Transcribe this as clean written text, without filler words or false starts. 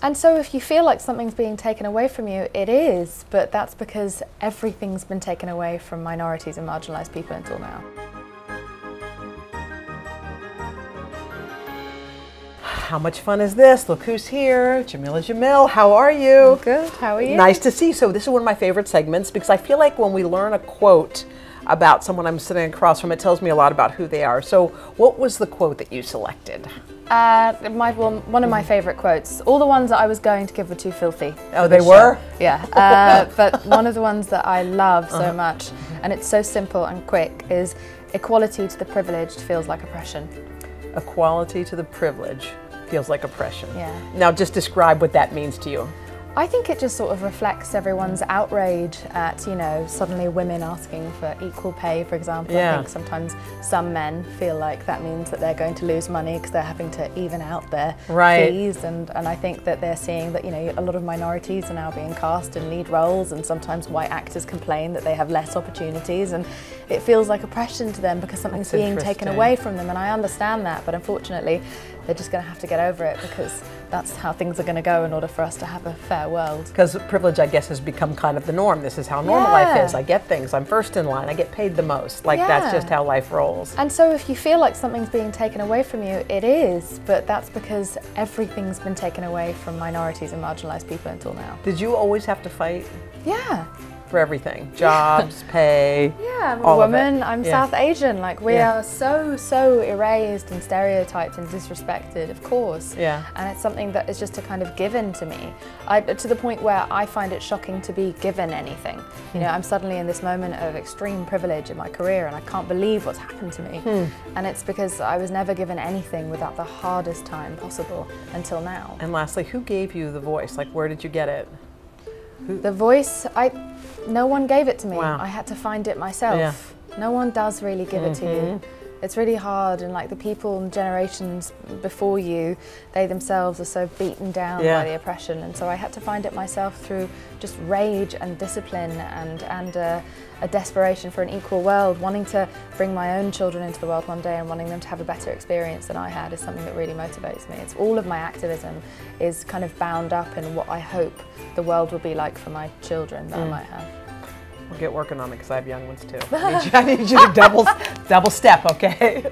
And so if you feel like something's being taken away from you, it is, but that's because everything's been taken away from minorities and marginalised people until now. How much fun is this? Look who's here. Jameela Jamil, how are you? I'm good, how are you? Nice to see you. So this is one of my favorite segments because I feel like when we learn a quote about someone I'm sitting across from, it tells me a lot about who they are. So what was the quote that you selected? One of my favourite quotes. All the ones that I was going to give were too filthy. Oh, they were? Yeah, but one of the ones that I love so much, and it's so simple and quick, is equality to the privileged feels like oppression. Equality to the privileged feels like oppression. Yeah. Now just describe what that means to you. I think it just sort of reflects everyone's outrage at, you know, suddenly women asking for equal pay, for example. Yeah. I think sometimes some men feel like that means that they're going to lose money because they're having to even out their fees. And I think that they're seeing that, you know, a lot of minorities are now being cast in lead roles, and sometimes white actors complain that they have less opportunities, and it feels like oppression to them because something's being taken away from them. And I understand that, but unfortunately they're just going to have to get over it because that's how things are going to go in order for us to have a fair world. Because privilege, I guess, has become kind of the norm. This is how normal life is. I get things. I'm first in line. I get paid the most. Like, that's just how life rolls. And so if you feel like something's being taken away from you, it is. But that's because everything's been taken away from minorities and marginalised people until now. Did you always have to fight? Yeah. For everything? Jobs, pay, yeah, I'm a woman, I'm South Asian, like we are so erased and stereotyped and disrespected, of course. Yeah. And it's something that is just a kind of given to me, to the point where I find it shocking to be given anything. You know, I'm suddenly in this moment of extreme privilege in my career and I can't believe what's happened to me. And it's because I was never given anything without the hardest time possible until now. And lastly, who gave you the voice? Like, where did you get it? The voice, no one gave it to me. Wow. I had to find it myself. No one does really give it to you. It's really hard, and like the people and generations before you, they themselves are so beaten down by the oppression, and so I had to find it myself through just rage and discipline and a desperation for an equal world. Wanting to bring my own children into the world one day and wanting them to have a better experience than I had is something that really motivates me. It's all of my activism is kind of bound up in what I hope the world will be like for my children that I might have. We'll get working on it because I have young ones too. I need you to double step, okay?